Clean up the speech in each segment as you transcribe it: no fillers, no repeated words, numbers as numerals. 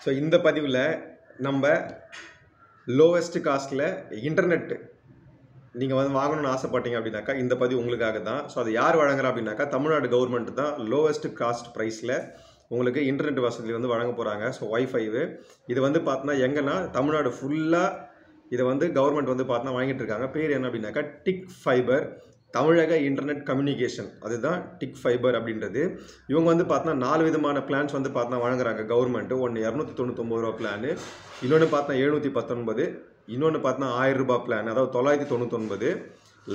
So இந்த பதிவில் நம்ம லோவஸ்ட் காஸ்ட்டில் இன்டர்நெட் நீங்கள் வந்து வாங்கணும்னு ஆசைப்பட்டீங்க அப்படின்னாக்கா இந்த பதிவு உங்களுக்காக தான். ஸோ அது யார் வழங்குறா அப்படின்னாக்கா தமிழ்நாடு கவர்மெண்ட் தான் லோவஸ்ட் காஸ்ட் ப்ரைஸில் உங்களுக்கு இன்டர்நெட் வசதி வந்து வழங்க போகிறாங்க. ஸோ ஒய்ஃபைவு இது வந்து பார்த்தோன்னா எங்கன்னா தமிழ்நாடு ஃபுல்லாக இதை வந்து கவர்மெண்ட் வந்து பார்த்தோன்னா வாங்கிட்டு இருக்காங்க. பேர் என்ன அப்படின்னாக்கா டிக் ஃபைபர் தமிழக இன்டர்நெட் கம்யூனிகேஷன், அதுதான் டிக் ஃபைபர் அப்படின்றது. இவங்க வந்து பார்த்தோன்னா 4 விதமான பிளான்ஸ் வந்து பார்த்தோன்னா வழங்குறாங்க கவர்மெண்ட்டு. ஒன்று 299 ரூபா பிளானு, இன்னொன்று பார்த்தோன்னா 719, இன்னொன்று பார்த்தோன்னா 1000 ரூபா பிளான், அதாவது 999.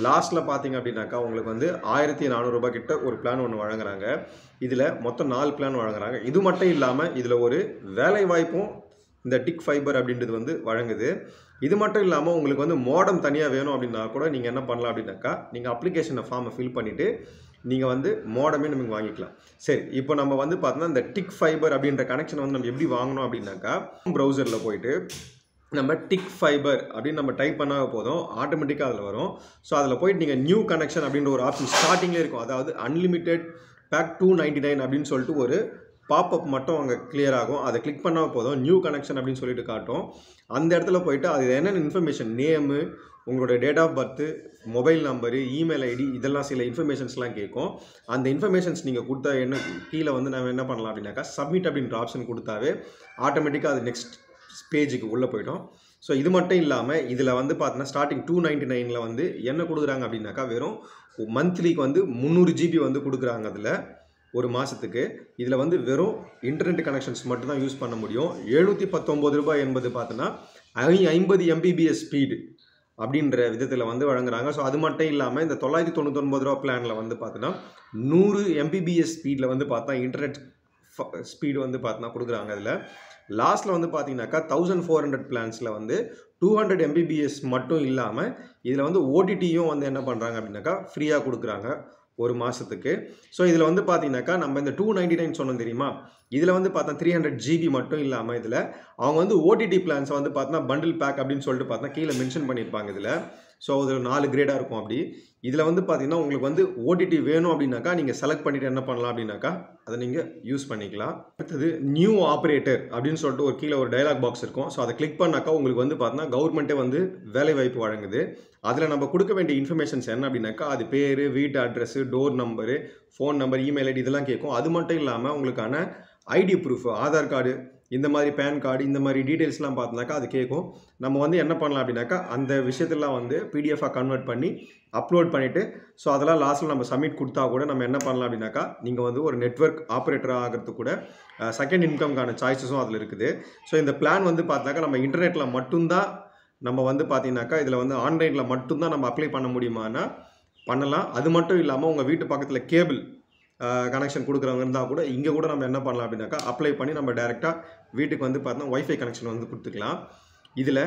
லாஸ்ட்டில் பார்த்தீங்க அப்படின்னாக்கா உங்களுக்கு வந்து 1400 ரூபாய் கிட்ட ஒரு பிளான் ஒன்று வழங்குறாங்க. இதில் மொத்தம் 4 பிளான் வழங்குறாங்க. இது மட்டும் இல்லாமல் இதில் ஒரு வேலை வாய்ப்பும் இந்த டிக் ஃபைபர் அப்படின்றது வந்து வழங்குது. இது மட்டும் இல்லாமல் உங்களுக்கு வந்து மோடம் தனியாக வேணும் அப்படின்னா கூட நீங்கள் என்ன பண்ணலாம் அப்படின்னாக்கா நீங்கள் அப்ளிகேஷனை ஃபார்மை ஃபில் பண்ணிவிட்டு நீங்கள் வந்து மோடமே நமக்கு வாங்கிக்கலாம். சரி, இப்போ நம்ம வந்து பார்த்தோன்னா இந்த டிக் ஃபைபர் அப்படின்ற கனெக்ஷன் வந்து நம்ம எப்படி வாங்கணும் அப்படின்னாக்கா ப்ரௌசரில் போயிட்டு நம்ம டிக் ஃபைபர் அப்படின்னு நம்ம டைப் பண்ணால் போதும், ஆட்டோமேட்டிக்காக அதில் வரும். ஸோ அதில் போயிட்டு நீங்கள் நியூ கனெக்ஷன் அப்படின்ற ஒரு ஆப்ஷன் ஸ்டார்டிங்லேயே இருக்கும். அதாவது அன்லிமிட்டெட் பேக் 299 அப்படின்னு சொல்லிட்டு ஒரு பாப்அப் மட்டும் அங்கே கிளியர் ஆகும். அதை கிளிக் பண்ணால் போதும், நியூ கனெக்ஷன் அப்படின்னு சொல்லிட்டு காட்டும். அந்த இடத்துல போயிட்டு அது என்னென்ன இன்ஃபர்மேஷன், நேமு, உங்களோட date of birth, mobile number, email ID, இதெல்லாம் சில இன்ஃபர்மேஷன்ஸ்லாம் கேட்கும். அந்த இன்ஃபர்மேஷன்ஸ் நீங்கள் கொடுத்தா என்ன கீழே வந்து நம்ம என்ன பண்ணலாம் அப்படின்னாக்கா சப்மிட் அப்படின்ற ஆப்ஷன் கொடுத்தாவே ஆட்டோமேட்டிக்காக அது நெக்ஸ்ட் பேஜுக்கு உள்ளே போய்டும். ஸோ இது மட்டும் இல்லாமல் இதில் வந்து பார்த்தீங்கன்னா ஸ்டார்டிங் 299 வந்து என்ன கொடுக்குறாங்க அப்படின்னாக்கா வெறும் மந்த்லிக்கு வந்து 300 GB வந்து கொடுக்குறாங்க. அதில் ஒரு மாதத்துக்கு இதில் வந்து வெறும் இன்டர்நெட் கனெக்ஷன்ஸ் மட்டும்தான் யூஸ் பண்ண முடியும். 719 ரூபாய் என்பது பார்த்தோன்னா 50 MBPS ஸ்பீடு அப்படின்ற விதத்தில் வந்து வழங்குறாங்க. ஸோ அது மட்டும் இல்லாமல் இந்த 999 ரூபா பிளானில் வந்து பார்த்தோன்னா 100 MBPS ஸ்பீடில் வந்து பார்த்தா இன்டர்நெட் ஸ்பீடு வந்து பார்த்தோன்னா கொடுக்குறாங்க. அதில் லாஸ்ட்டில் வந்து பார்த்தீங்கன்னாக்கா 1400 பிளான்ஸில் வந்து 200 MBPS மட்டும் இல்லாமல் இதில் வந்து ஓடிடியும் வந்து என்ன பண்ணுறாங்க அப்படின்னாக்கா ஃப்ரீயாக கொடுக்குறாங்க ஒரு மாதத்துக்கு. ஸோ இதில் வந்து பார்த்தீங்கன்னாக்கா நம்ம இந்த 299 சொன்னோம் தெரியுமா, இதில் வந்து பார்த்தா 300 GB மட்டும் இல்லாமல் இதில் அவங்க வந்து ஓடிடி பிளான்ஸை வந்து பார்த்தோன்னா பண்டில் பேக் அப்படின்னு சொல்லிட்டு பார்த்தா கீழே மென்ஷன் பண்ணியிருப்பாங்க இதில். ஸோ அது 4 கிரேடாக இருக்கும். அப்படி இதில் வந்து பார்த்தீங்கன்னா உங்களுக்கு வந்து ஓடிடி வேணும் அப்படின்னாக்கா நீங்கள் செலக்ட் பண்ணிவிட்டு என்ன பண்ணலாம் அப்படின்னாக்கா அதை நீங்கள் யூஸ் பண்ணிக்கலாம். அடுத்தது நியூ ஆப்ரேட்டர் அப்படின்னு சொல்லிட்டு ஒரு கீழே ஒரு டயலாக் பாக்ஸ் இருக்கும். ஸோ அதை கிளிக் பண்ணாக்கா உங்களுக்கு வந்து பார்த்தீங்கன்னா கவர்மெண்ட்டே வந்து வேலை வாய்ப்பு வழங்குது. அதில் நம்ம கொடுக்க வேண்டிய இன்ஃபர்மேஷன்ஸ் என்ன அப்படின்னாக்கா அது பேர், வீட்டு address, door number, phone number, email ID இதெல்லாம் கேட்கும். அது மட்டும் இல்லாமல் உங்களுக்கான ஐடி ப்ரூஃப், ஆதார் கார்டு, இந்த மாதிரி பேன் கார்டு, இந்த மாதிரி டீட்டெயில்ஸ்லாம் பார்த்தோன்னாக்கா அது கேட்கும். நம்ம வந்து என்ன பண்ணலாம் அப்படின்னாக்கா அந்த விஷயத்தெல்லாம் வந்து பிடிஎஃபாக கன்வெர்ட் பண்ணி அப்லோட் பண்ணிவிட்டு ஸோ அதெல்லாம் லாஸ்ட்டில் நம்ம சப்மிட் கொடுத்தா கூட நம்ம என்ன பண்ணலாம் அப்படின்னாக்கா நீங்கள் வந்து ஒரு நெட்வொர்க் ஆப்ரேட்டராக ஆகிறதுக்கு கூட செகண்ட் இன்கம்கான சாய்ஸஸும் அதில் இருக்குது. ஸோ இந்த பிளான் வந்து பார்த்தாக்கா நம்ம இன்டர்நெட்டில் மட்டும்தான் நம்ம வந்து பார்த்தீங்கன்னாக்கா இதில் வந்து ஆன்லைனில் மட்டும்தான் நம்ம அப்ளை பண்ண முடியுமானா பண்ணலாம். அது மட்டும் இல்லாமல் உங்கள் வீட்டு பக்கத்தில் கேபிள் கனெக்ஷன் கொடுக்குறவங்க இருந்தால் கூட இங்கே கூட நம்ம என்ன பண்ணலாம் அப்படின்னாக்கா அப்ளை பண்ணி நம்ம டேரெக்டாக வீட்டுக்கு வந்து பார்த்தோன்னா ஒய்ஃபை கனெக்ஷன் வந்து கொடுத்துக்கலாம். இதில்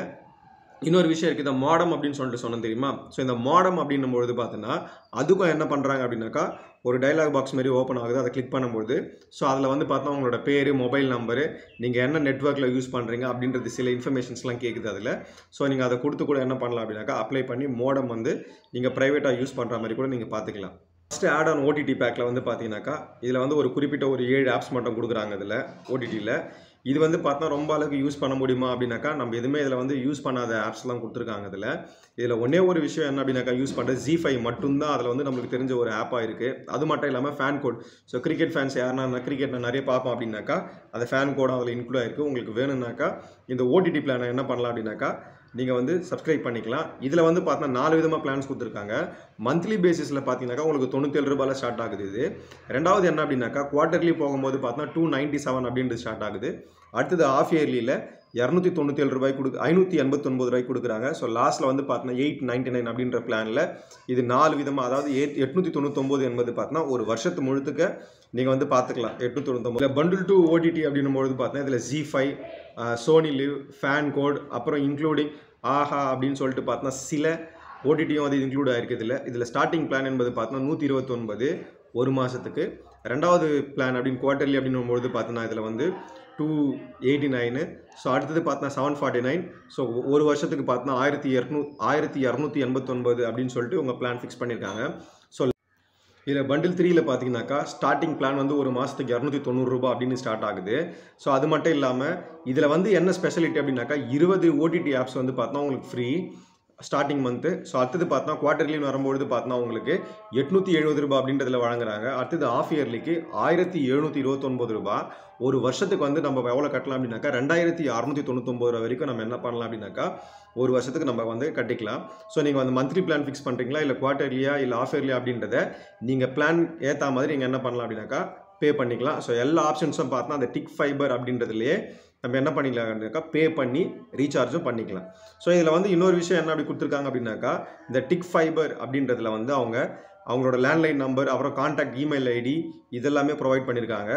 இன்னொரு விஷயம் இருக்குது, இந்த மாடம் அப்படின்னு சொல்லிட்டு சொன்னோம் தெரியுமா. ஸோ இந்த மாடம் அப்படின்னும்பொழுது பார்த்தோன்னா அதுக்கும் என்ன பண்ணுறாங்க அப்படின்னாக்கா ஒரு டைலாக் பாக்ஸ் மாதிரி ஓப்பன் ஆகுது. அதை கிளிக் பண்ணும்போது ஸோ அதில் வந்து பார்த்தோன்னா உங்களோட பேர், மொபைல் நம்பரு, நீங்கள் என்ன நெட்வொர்க்கில் யூஸ் பண்ணுறீங்க அப்படின்றது சில இன்ஃபர்மேஷன்ஸ்லாம் கேட்குது அதில். ஸோ நீங்கள் அதை கொடுத்து கூட என்ன பண்ணலாம் அப்படின்னாக்கா அப்ளை பண்ணி மோடம் வந்து நீங்கள் ப்ரைவேட்டாக யூஸ் பண்ணுற மாதிரி கூட நீங்கள் பார்த்துக்கலாம். ஃபஸ்ட்டு ஆட் ஆன் ஓடிடி பேக்கில் வந்து பார்த்தீங்கன்னாக்கா இதில் வந்து ஒரு குறிப்பிட்ட ஒரு 7 ஆப்ஸ் மட்டும் கொடுக்குறாங்க இதில் ஓடிடியில். இது வந்து பார்த்தா ரொம்ப அளவுக்கு யூஸ் பண்ண முடியுமா அப்படின்னாக்கா நம்ம எதுவுமே இதில் வந்து யூஸ் பண்ணாத ஆப்ஸ்லாம் கொடுத்துருக்காங்க. இதில் ஒன்றே ஒரு விஷயம் என்ன அப்படின்னாக்கா யூஸ் பண்ணுறது ZEE5 மட்டும்தான் அதில் வந்து நம்மளுக்கு தெரிஞ்ச ஒரு ஆப்பாக இருக்குது. அது மட்டும் இல்லாமல் FanCode, so cricket fans யாருன்னா கிரிக்கெட் நான் நிறைய பார்ப்போம் அப்படின்னாக்கா அந்த ஃபேன் கோடும் அதில் இன்க்ளூட் ஆகிருக்கு. உங்களுக்கு வேணும்னாக்கா இந்த ஓடிடி பிளானை என்ன பண்ணலாம் அப்படின்னாக்கா நீங்கள் வந்து சப்ஸ்கிரைப் பண்ணிக்கலாம். இதில் வந்து பார்த்தீங்கன்னா 4 விதமாக பிளான்ஸ் கொடுத்துருக்காங்க. மந்த்லி பேசிஸில் பார்த்தீங்கன்னாக்கா உங்களுக்கு 97 ரூபாயில் ஸ்டார்ட் ஆகுது இது. ரெண்டாவது என்ன அப்படின்னாக்கா குவார்ட்டர்லி போகும்போது பார்த்தீங்கன்னா 297 அப்படின்றது ஸ்டார்ட் ஆகுது. அடுத்தது ஆஃப் இயர்லியில் 297 ரூபாய் 589 ரூபாய்க்கு கொடுக்குறாங்க. ஸோ லாஸ்ட்டில் வந்து பார்த்தீங்கன்னா 899 அப்படின்ற பிளானில் இது 4 விதமாக, அதாவது 899 என்பது பார்த்தீங்கன்னா ஒரு வருஷத்து முழுக்க நீங்கள் வந்து பார்த்துக்கலாம். 899 பண்டில் டு ஓடிடி அப்படின்னும்போது பார்த்தீங்கன்னா இதில் ZEE5, Sony LIV, FanCode, அப்புறம் இன்க்ளூடிங் ஆஹா அப்படின்னு சொல்லிட்டு பார்த்தீங்கன்னா சில ஓடிடியும் அது இன்க்ளூட் ஆகிருக்கு. இதில் ஸ்டார்டிங் பிளான் என்பது பார்த்தீங்கன்னா 129 ஒரு மாதத்துக்கு. ரெண்டாவது பிளான் அப்படின்னு குவார்ட்டர்லி அப்படின்னும்போது பார்த்தீங்கன்னா இதில் வந்து 289. ஸோ அடுத்தது பார்த்தீங்கன்னா 749. ஸோ ஒரு வருஷத்துக்கு பார்த்தீங்கன்னா 1289 அப்படின்னு சொல்லிட்டு உங்கள் பிளான் ஃபிக்ஸ் பண்ணியிருக்காங்க. ஸோ இதில் பண்டில் 3ல பார்த்தீங்கன்னாக்கா ஸ்டார்டிங் பிளான் வந்து ஒரு மாதத்துக்கு ரூ. 290 அப்படின்னு ஸ்டார்ட் ஆகுது. ஸோ அது மட்டும் இல்லாமல் இதில் வந்து என்ன ஸ்பெஷாலிட்டி அப்படின்னாக்கா 20 ஓடிடி ஆப்ஸ் வந்து பார்த்தோன்னா உங்களுக்கு ஃப்ரீ ஸ்டார்டிங் மந்த்து. ஸோ அடுத்தது பார்த்தோன்னா குவார்டர்லின்னு வரும்பொழுது பார்த்தோன்னா உங்களுக்கு ரூ. 870 அப்படின்றதுல வழங்குறாங்க. அடுத்தது ஆஃப் இயர்லிக்கு ரூ. 1729. ஒரு வருஷத்துக்கு வந்து நம்ம எவ்வளோ கட்டலாம் அப்படின்னாக்கா ரூ. 2699 வரைக்கும் நம்ம என்ன பண்ணலாம் அப்படின்னாக்கா ஒரு வருஷத்துக்கு நம்ம வந்து கட்டிக்கலாம். ஸோ நீங்கள் வந்து மந்த்லி பிளான் ஃபிக்ஸ் பண்ணுறீங்களா இல்லை குவார்டர்லியா இல்லை ஆஃப் இயர்லியா அப்படின்றத நீங்கள் பிளான் ஏற்ற மாதிரி நீங்கள் என்ன பண்ணலாம் அப்படின்னாக்கா பே பண்ணிக்கலாம். ஸோ எல்லா ஆப்ஷன்ஸும் பார்த்தா அந்த டிக் ஃபைபர் அப்படின்றதுலையே நம்ம என்ன பண்ணிக்கலாம் அப்படின்னாக்கா பே பண்ணி ரீசார்ஜும் பண்ணிக்கலாம். ஸோ இதில் வந்து இன்னொரு விஷயம் என்ன அப்படி கொடுத்துருக்காங்க அப்படின்னாக்கா இந்த டிக் ஃபைபர் அப்படின்றதுல வந்து அவங்களோட லேண்ட்லைன் நம்பர் அப்புறம் கான்டாக்ட் இமெயில் ஐடி இதெல்லாமே ப்ரொவைட் பண்ணியிருக்காங்க.